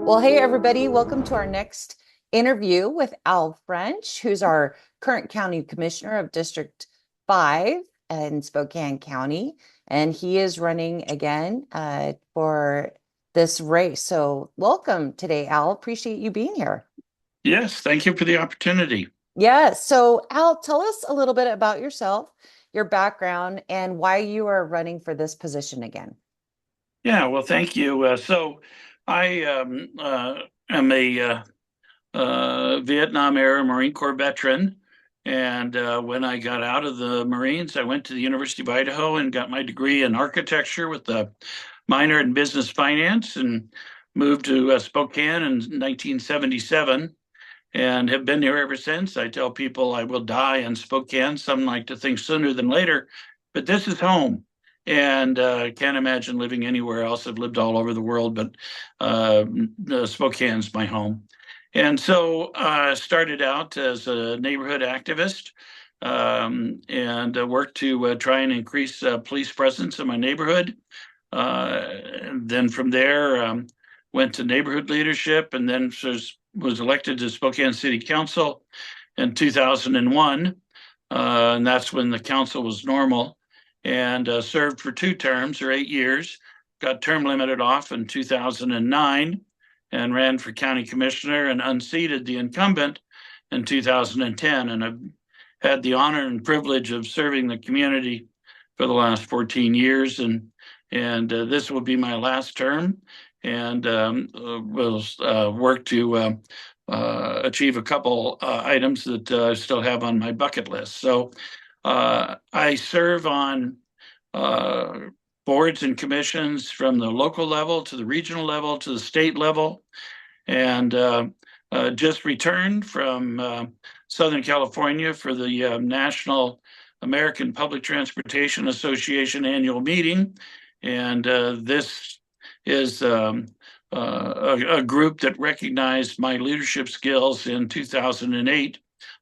Well, hey, everybody, welcome to our next interview with Al French, who's our current county commissioner of District 5 in Spokane County. And he is running again for this race. So, welcome today, Al. Appreciate you being here. Yes, thank you for the opportunity. Yeah. So, Al, tell us a little bit about yourself, your background, and why you are running for this position again. Yeah, well, thank you. So I am a Vietnam era Marine Corps veteran. And when I got out of the Marines, I went to the University of Idaho and got my degree in architecture with a minor in business finance and moved to Spokane in 1977 and have been here ever since. I tell people I will die in Spokane. Some like to think sooner than later, but this is home. And can't imagine living anywhere else. I've lived all over the world, but Spokane's my home. And so I started out as a neighborhood activist and worked to try and increase police presence in my neighborhood. And then from there, went to neighborhood leadership and then was elected to Spokane City Council in 2001. And that's when the council was normal and served for 2 terms or 8 years. Got term limited off in 2009 and ran for county commissioner and unseated the incumbent in 2010. And I've had the honor and privilege of serving the community for the last 14 years. And this will be my last term and will work to achieve a couple items that I still have on my bucket list. So I serve on uh, boards and commissions from the local level to the regional level to the state level, and just returned from Southern California for the National American Public Transportation Association annual meeting. And this is a group that recognized my leadership skills in 2008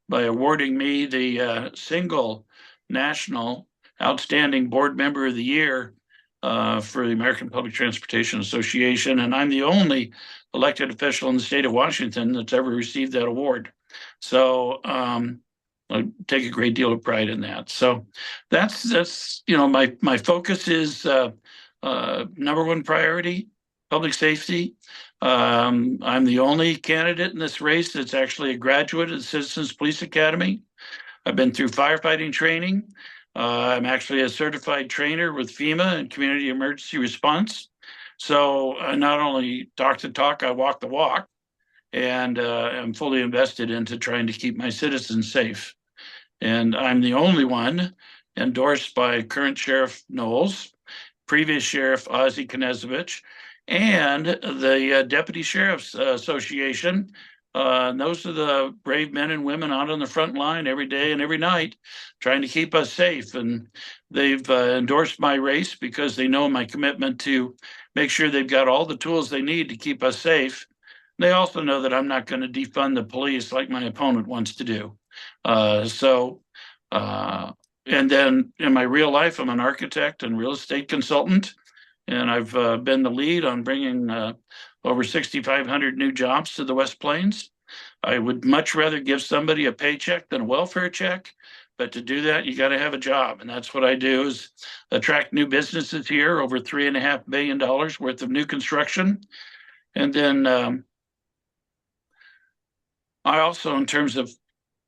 by awarding me the single national outstanding board member of the year for the American Public Transportation Association. And I'm the only elected official in the state of Washington that's ever received that award. So I take a great deal of pride in that. So that's my focus is number one priority, public safety. I'm the only candidate in this race that's actually a graduate of the Citizens Police Academy. I've been through firefighting training. I'm actually a certified trainer with FEMA and community emergency response. So I not only talk the talk, I walk the walk, and I'm fully invested into trying to keep my citizens safe. And I'm the only one endorsed by current Sheriff Knowles, previous Sheriff Ozzie Knezovich, and the Deputy Sheriff's Association. And those are the brave men and women out on the front line every day and every night trying to keep us safe. And they've endorsed my race because they know my commitment to make sure they've got all the tools they need to keep us safe. They also know that I'm not going to defund the police like my opponent wants to do. Uh, so, uh, and then in my real life, I'm an architect and real estate consultant, and I've been the lead on bringing over 6,500 new jobs to the West Plains. I would much rather give somebody a paycheck than a welfare check, but to do that, you got to have a job, and that's what I do: is attract new businesses here, over $3.5 billion worth of new construction, and then I also, in terms of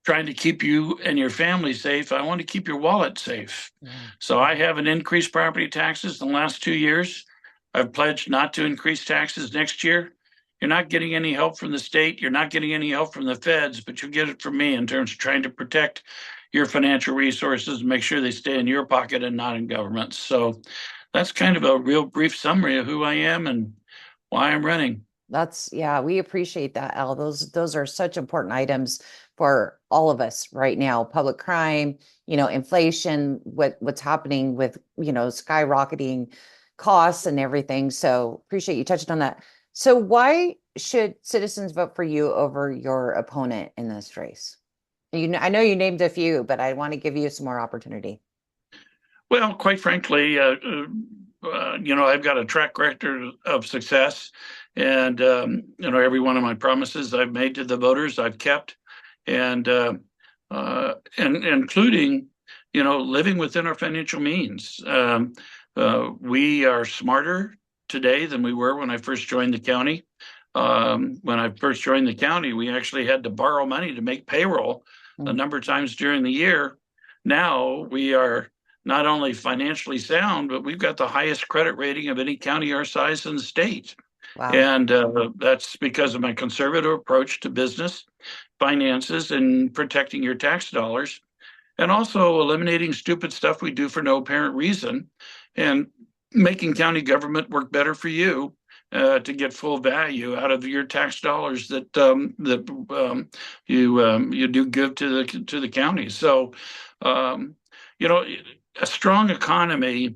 trying to keep you and your family safe, I want to keep your wallet safe. Yeah. So I haven't increased property taxes in the last 2 years. I've pledged not to increase taxes next year. You're not getting any help from the state. You're not getting any help from the feds, but you get it from me in terms of trying to protect your financial resources and make sure they stay in your pocket and not in government. So that's kind of a real brief summary of who I am and why I'm running. Yeah, we appreciate that, Al. Those are such important items for all of us right now. Public crime, inflation, what's happening with, skyrocketing costs and everything. So appreciate you touching on that. So why should citizens vote for you over your opponent in this race? I know you named a few, but I want to give you some more opportunity. Well, quite frankly, I've got a track record of success, and every one of my promises I've made to the voters, I've kept, and including, living within our financial means. We are smarter today than we were when I first joined the county. When I first joined the county, we actually had to borrow money to make payroll a Mm. number of times during the year. Now we are not only financially sound, but we've got the highest credit rating of any county our size in the state. Wow. And that's because of my conservative approach to business, finances, and protecting your tax dollars, and also eliminating stupid stuff we do for no apparent reason, and making county government work better for you, to get full value out of your tax dollars that you do give to the county. So, um, you know, a strong economy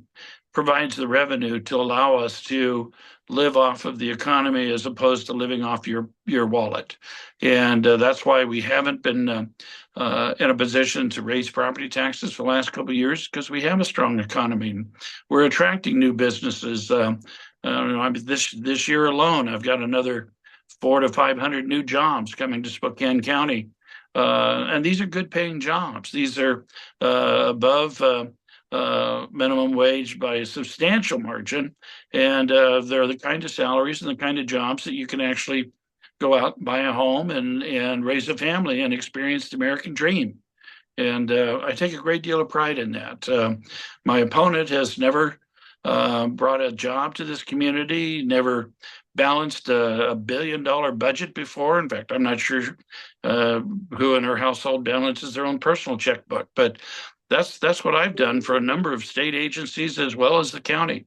provides the revenue to allow us to live off of the economy as opposed to living off your wallet, and that's why we haven't been in a position to raise property taxes for the last couple of years, because we have a strong economy. We're attracting new businesses. This year alone, I've got another 400 to 500 new jobs coming to Spokane County, and these are good paying jobs. These are above minimum wage by a substantial margin, and they're the kind of salaries and the kind of jobs that you can actually go out and buy a home and raise a family and experience the American dream. And I take a great deal of pride in that. My opponent has never brought a job to this community, never balanced a $1 billion budget before. In fact, I'm not sure who in her household balances their own personal checkbook, but that's what I've done for a number of state agencies as well as the county.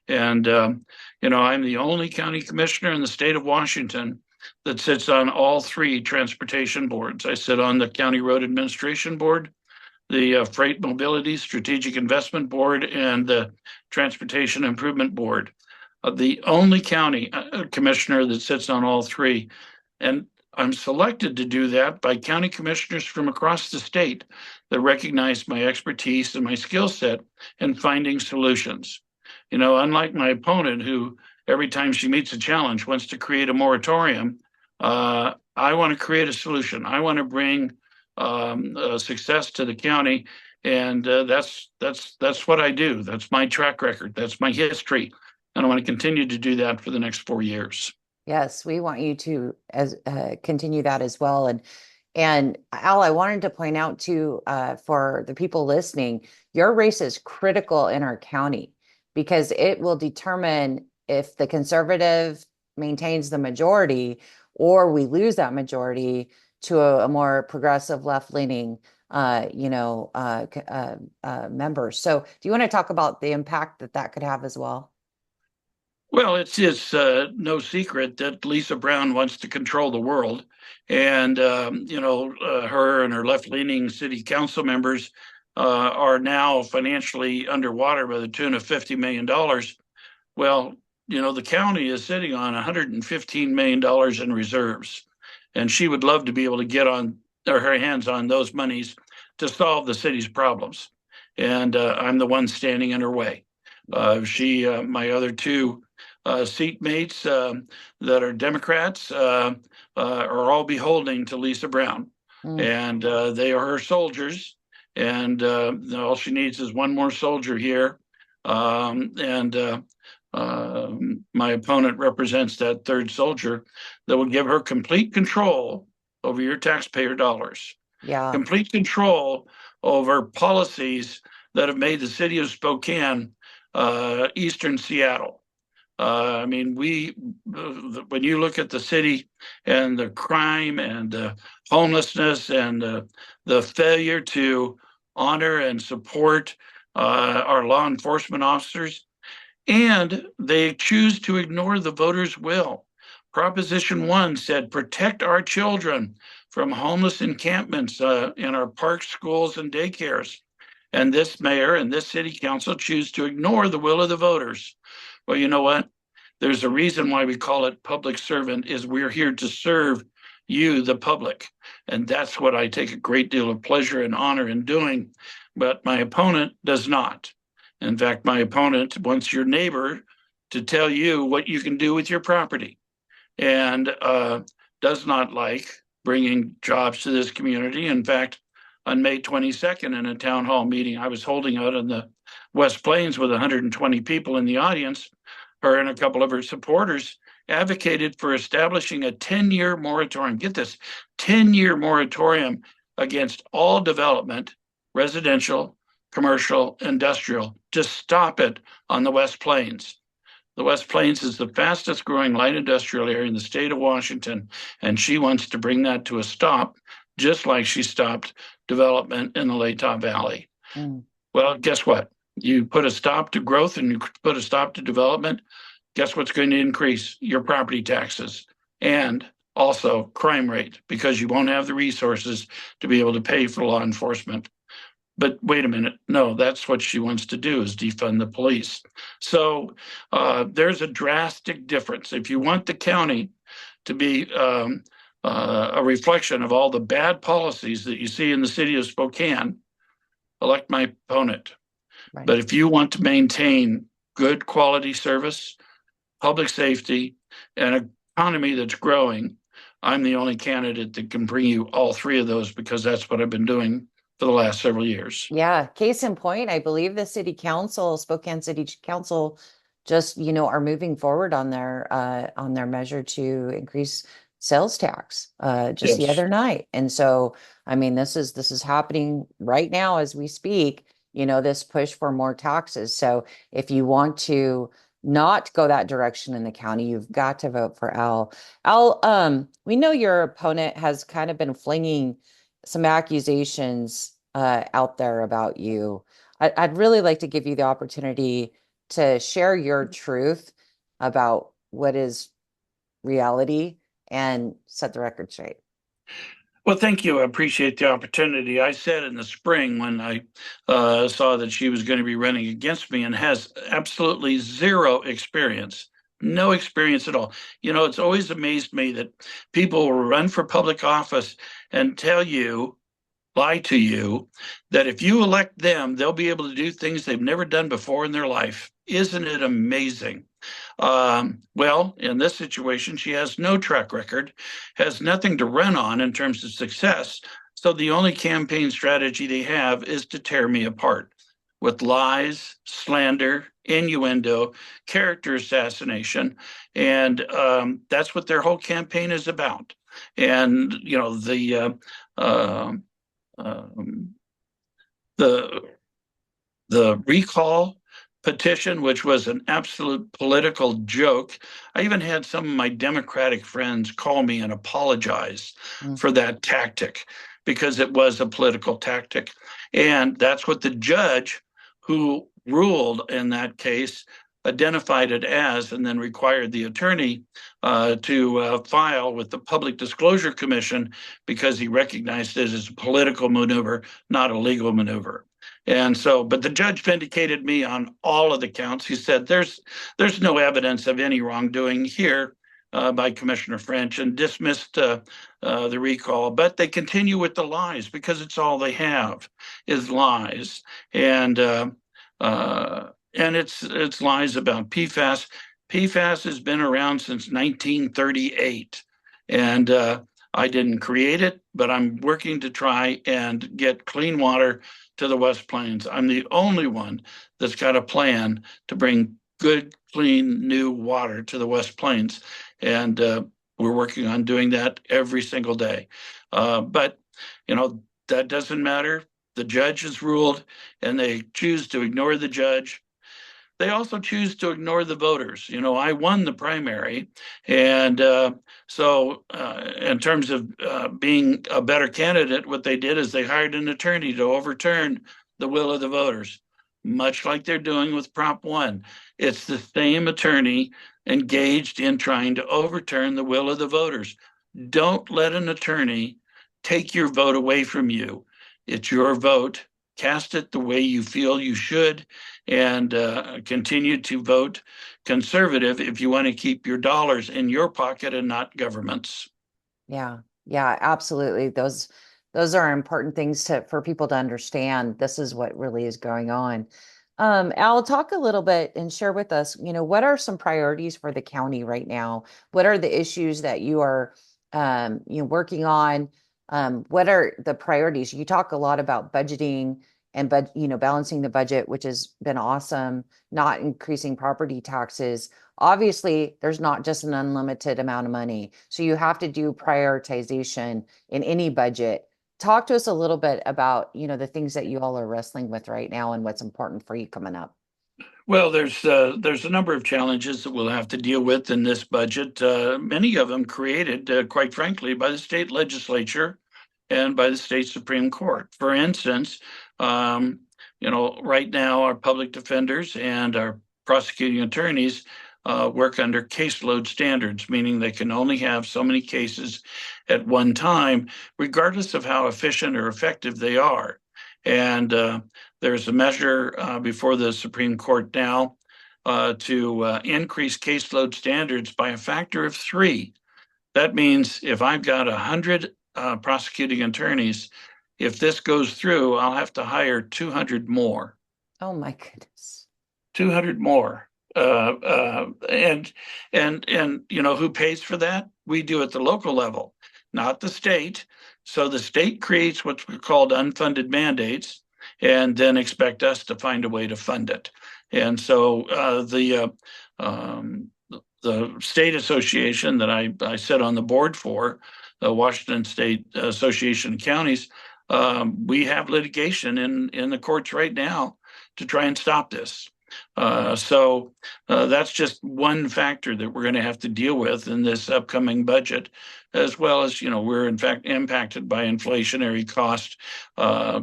And I'm the only county commissioner in the state of Washington that sits on all three transportation boards. I sit on the County Road Administration Board, the Freight Mobility Strategic Investment Board, and the Transportation Improvement Board. The only county commissioner that sits on all three. And I'm selected to do that by county commissioners from across the state that recognize my expertise and my skill set in finding solutions. Unlike my opponent, who every time she meets a challenge wants to create a moratorium, I want to create a solution. I want to bring success to the county, and that's what I do. That's my track record. That's my history, and I want to continue to do that for the next 4 years. Yes, we want you to as continue that as well. And Al, I wanted to point out too, for the people listening, your race is critical in our county because it will determine if the conservative maintains the majority or we lose that majority to a more progressive left-leaning member. So do you want to talk about the impact that that could have as well? Well, it's no secret that Lisa Brown wants to control the world, and her and her left-leaning city council members are now financially underwater by the tune of $50 million. Well, the county is sitting on $115 million in reserves, and she would love to be able to get on her hands on those monies to solve the city's problems. And I'm the one standing in her way. My other two seat mates that are Democrats are all beholding to Lisa Brown, Mm. and they are her soldiers. And all she needs is one more soldier here, and my opponent represents that third soldier that will give her complete control over your taxpayer dollars, Yeah. complete control over policies that have made the city of Spokane Eastern Seattle. I mean, when you look at the city and the crime and the homelessness and the failure to honor and support our law enforcement officers, and they choose to ignore the voters' will. Proposition 1 said, protect our children from homeless encampments in our parks, schools, and daycares. And this mayor and this city council choose to ignore the will of the voters. Well, you know what? There's a reason why we call it public servant, is we're here to serve you, the public. And that's what I take a great deal of pleasure and honor in doing. But my opponent does not. In fact, my opponent wants your neighbor to tell you what you can do with your property and does not like bringing jobs to this community. In fact, on May 22nd, in a town hall meeting I was holding out in the West Plains with 120 people in the audience, her and a couple of her supporters advocated for establishing a 10-year moratorium. Get this, 10-year moratorium against all development, residential, commercial, industrial. Just stop it on the West Plains. The West Plains is the fastest growing light industrial area in the state of Washington, and she wants to bring that to a stop, just like she stopped development in the Latah Valley. Mm. Well, guess what? You put a stop to growth and you put a stop to development. Guess what's going to increase? Your property taxes and also crime rate, because you won't have the resources to be able to pay for law enforcement. But wait a minute, no, that's what she wants to do, is defund the police. So there's a drastic difference. If you want the county to be a reflection of all the bad policies that you see in the city of Spokane, elect my opponent. Right. But if you want to maintain good quality service, public safety, and an economy that's growing, I'm the only candidate that can bring you all three of those, because that's what I've been doing for the last several years. Yeah, case in point, I believe the city council, Spokane City Council, just, are moving forward on their measure to increase sales tax just the Yes. other night. And so, I mean, this is happening right now as we speak, this push for more taxes. So if you want to not go that direction in the county, you've got to vote for Al. Al, we know your opponent has kind of been flinging some accusations out there about you. I'd really like to give you the opportunity to share your truth about what is reality and set the record straight. Well, thank you. I appreciate the opportunity. I said in the spring, when I saw that she was going to be running against me, and has absolutely zero experience, no experience at all. It's always amazed me that people will run for public office and lie to you, that if you elect them, they'll be able to do things they've never done before in their life. Isn't it amazing? Well, in this situation, she has no track record, has nothing to run on in terms of success. So the only campaign strategy they have is to tear me apart with lies, slander, innuendo, character assassination. And that's what their whole campaign is about. And, um, the the recall petition, which was an absolute political joke. I even had some of my Democratic friends call me and apologize Mm. for that tactic, because it was a political tactic. And that's what the judge who ruled in that case identified it as, and then required the attorney to file with the Public Disclosure Commission, because he recognized it as a political maneuver, not a legal maneuver. And so, but the judge vindicated me on all of the counts. He said there's no evidence of any wrongdoing here by Commissioner French, and dismissed the recall. But they continue with the lies, because it's all they have is lies, and it's lies about PFAS. PFAS has been around since 1938, and I didn't create it, but I'm working to try and get clean water to the West Plains. I'm the only one that's got a plan to bring good, clean, new water to the West Plains. And we're working on doing that every single day. But, that doesn't matter. The judge has ruled, and they choose to ignore the judge. They also choose to ignore the voters. I won the primary. And so, in terms of being a better candidate, what they did is they hired an attorney to overturn the will of the voters, much like they're doing with Prop 1. It's the same attorney engaged in trying to overturn the will of the voters. Don't let an attorney take your vote away from you. It's your vote. Cast it the way you feel you should, and continue to vote conservative if you want to keep your dollars in your pocket and not government's. Yeah, yeah, absolutely. Those are important things for people to understand. This is what really is going on. Al, talk a little bit and share with us, what are some priorities for the county right now? What are the issues that you are, working on? What are the priorities? You talk a lot about budgeting and, balancing the budget, which has been awesome, not increasing property taxes. Obviously, there's not just an unlimited amount of money. So you have to do prioritization in any budget. Talk to us a little bit about, the things that you all are wrestling with right now and what's important for you coming up. Well, there's a number of challenges that we'll have to deal with in this budget. Many of them created, quite frankly, by the state legislature and by the state Supreme Court. For instance, um, right now our public defenders and our prosecuting attorneys work under caseload standards, meaning they can only have so many cases at one time, regardless of how efficient or effective they are. And there's a measure before the Supreme Court now to increase caseload standards by a factor of three. That means if I've got 100 prosecuting attorneys, if this goes through, I'll have to hire 200 more. Oh my goodness. 200 more. And who pays for that? We do at the local level, not the state. So the state creates what's called unfunded mandates and then expect us to find a way to fund it. And so the state association that I sit on the board for, the Washington State Association of Counties, we have litigation in the courts right now to try and stop this. So that's just one factor that we're going to have to deal with in this upcoming budget, as well as, we're in fact impacted by inflationary cost,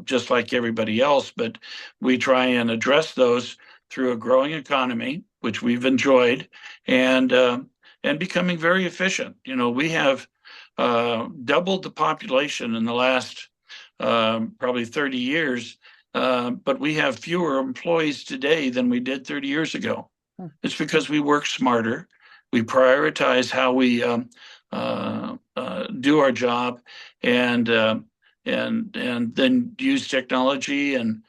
just like everybody else, but we try and address those through a growing economy, which we've enjoyed, and becoming very efficient. We have doubled the population in the last probably 30 years, but we have fewer employees today than we did 30 years ago. Hmm. It's because we work smarter. We prioritize how we do our job, and then use technology and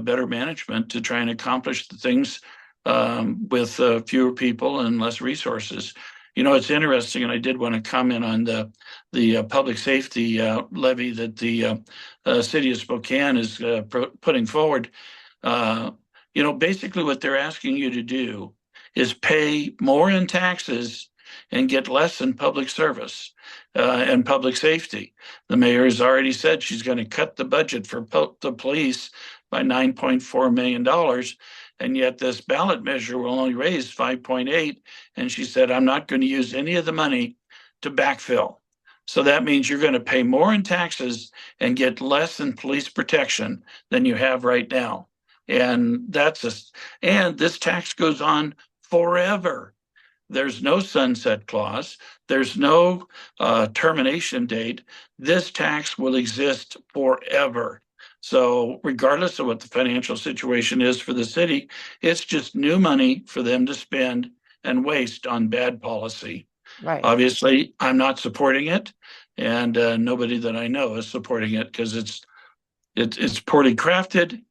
better management to try and accomplish the things with fewer people and less resources. It's interesting, and I did want to comment on the public safety levy that the city of Spokane is putting forward. Basically what they're asking you to do is pay more in taxes and get less in public service and public safety. The mayor has already said she's going to cut the budget for the police by $9.4 million. And yet this ballot measure will only raise 5.8. And she said, I'm not going to use any of the money to backfill. So that means you're going to pay more in taxes and get less in police protection than you have right now. And and this tax goes on forever. There's no sunset clause. There's no termination date. This tax will exist forever. So regardless of what the financial situation is for the city, it's just new money for them to spend and waste on bad policy. Right. Obviously, I'm not supporting it, and nobody that I know is supporting it because it's poorly crafted.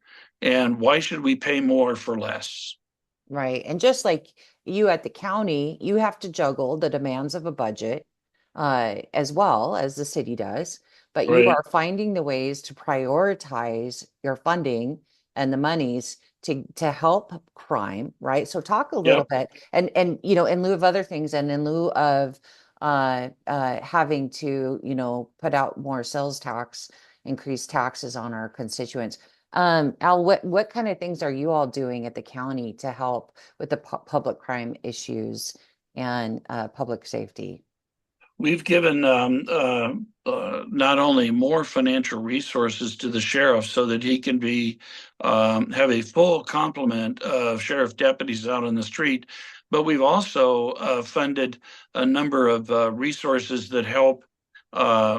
And why should we pay more for less? Right. And just like you at the county, you have to juggle the demands of a budget, as well as the city does. But you Right. are finding the ways to prioritize your funding and the monies to help crime, right? So talk a little Yep. bit, and in lieu of other things, and in lieu of having to, put out more sales tax, increase taxes on our constituents. Al, what kind of things are you all doing at the county to help with the public crime issues and public safety? We've given not only more financial resources to the sheriff so that he can have a full complement of sheriff deputies out on the street, but we've also funded a number of resources that help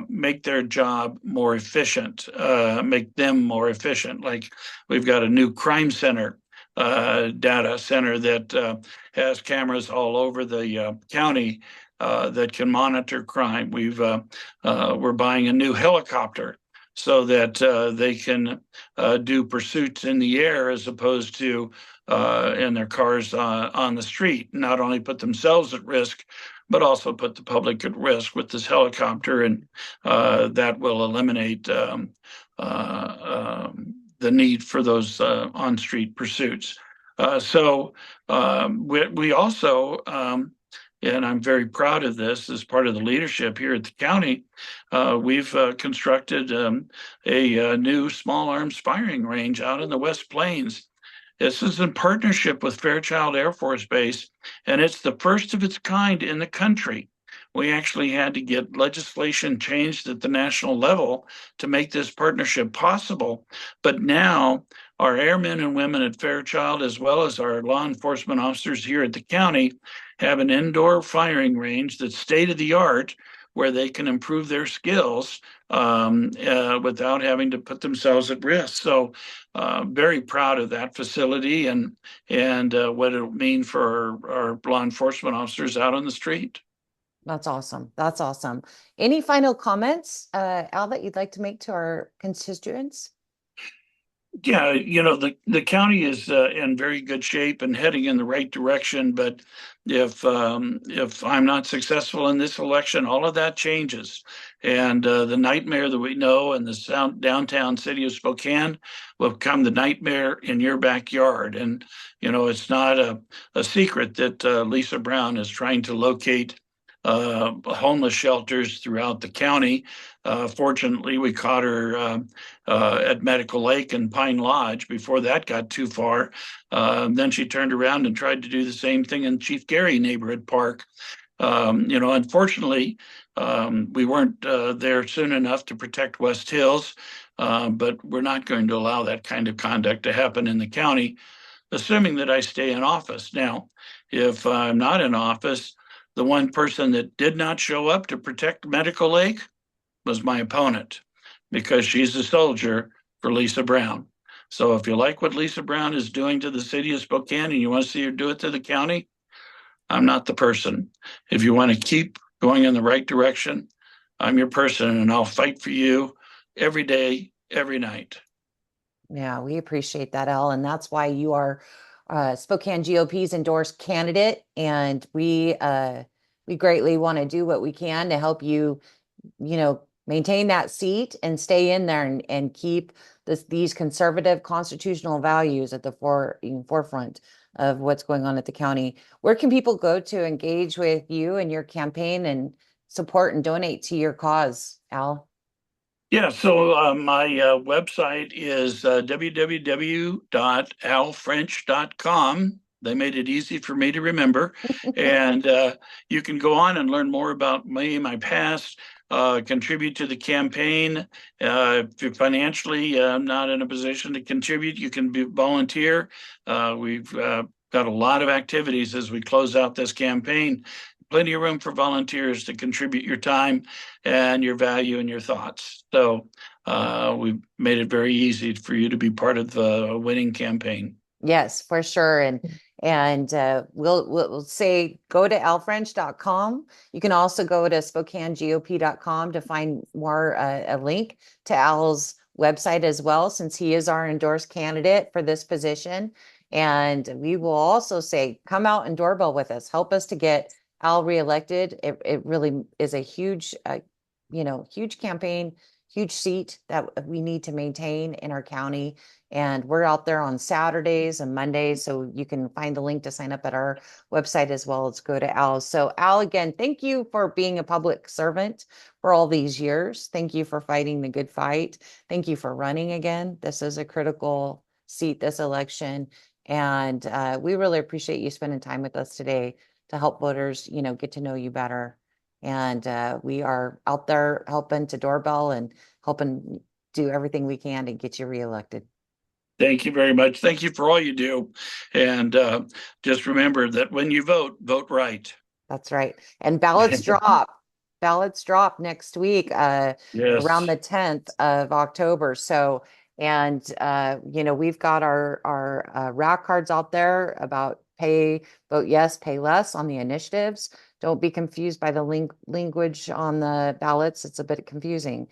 make their job more efficient, make them more efficient. Like we've got a new crime center, data center that has cameras all over the county that can monitor crime. We're buying a new helicopter so that they can do pursuits in the air as opposed to in their cars on the street. Not only put themselves at risk, but also put the public at risk with this helicopter, and that will eliminate the need for those on-street pursuits. We also, and I'm very proud of this as part of the leadership here at the county, we've constructed a new small arms firing range out in the West Plains. This is in partnership with Fairchild Air Force Base, and it's the first of its kind in the country. We actually had to get legislation changed at the national level to make this partnership possible. But now our airmen and women at Fairchild, as well as our law enforcement officers here at the county, have an indoor firing range that's state of the art where they can improve their skills without having to put themselves at risk. So, very proud of that facility and what it'll mean for our law enforcement officers out on the street. That's awesome. That's awesome. Any final comments, Al, that you'd like to make to our constituents? Yeah, the county is in very good shape and heading in the right direction. But if I'm not successful in this election, all of that changes, and the nightmare that we know in the downtown city of Spokane will become the nightmare in your backyard. And it's not a secret that Lisa Brown is trying to locate homeless shelters throughout the county. Fortunately, we caught her at Medical Lake and Pine Lodge before that got too far. Then she turned around and tried to do the same thing in Chief Gary Neighborhood Park. Unfortunately, we weren't there soon enough to protect West Hills, but we're not going to allow that kind of conduct to happen in the county, assuming that I stay in office. Now, if I'm not in office, the one person that did not show up to protect Medical Lake was my opponent, because she's a soldier for Lisa Brown. So if you like what Lisa Brown is doing to the city of Spokane and you want to see her do it to the county, I'm not the person. If you want to keep going in the right direction, I'm your person, and I'll fight for you every day, every night. Yeah, we appreciate that, Al, and that's why you are Spokane GOP's endorsed candidate, and we greatly want to do what we can to help you, maintain that seat and stay in there and keep these conservative constitutional values at the forefront of what's going on at the county. Where can people go to engage with you and your campaign and support and donate to your cause, Al? Yeah, so my website is www.alfrench.com. They made it easy for me to remember. And you can go on and learn more about me, my past, contribute to the campaign. If you're financially not in a position to contribute, you can volunteer. We've got a lot of activities as we close out this campaign. Plenty of room for volunteers to contribute your time and your value and your thoughts. So we've made it very easy for you to be part of the winning campaign. Yes, for sure. And we'll say go to alfrench.com. You can also go to SpokaneGOP.com to find more a link to Al's website as well, since he is our endorsed candidate for this position. And we will also say, come out and doorbell with us. Help us to get Al reelected. It really is a huge, huge campaign, huge seat that we need to maintain in our county. And we're out there on Saturdays and Mondays. So you can find the link to sign up at our website as well as go to Al. So Al, again, thank you for being a public servant for all these years. Thank you for fighting the good fight. Thank you for running again. This is a critical seat, this election. And we really appreciate you spending time with us today to help voters, get to know you better. And we are out there helping to doorbell and helping do everything we can to get you reelected. Thank you very much. Thank you for all you do. And just remember that when you vote, vote right. That's right. And ballots drop. Ballots drop next week, around Yes. the 10th of October. So, and we've got our rack cards out there about vote yes, pay less on the initiatives. Don't be confused by the language on the ballots. It's a bit confusing.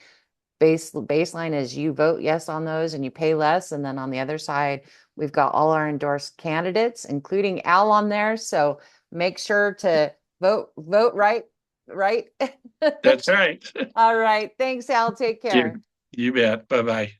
baseline is you vote yes on those and you pay less. And then on the other side, we've got all our endorsed candidates, including Al on there. So make sure to vote right, right? That's right. All right. Thanks, Al. Take care. You bet. Bye bye.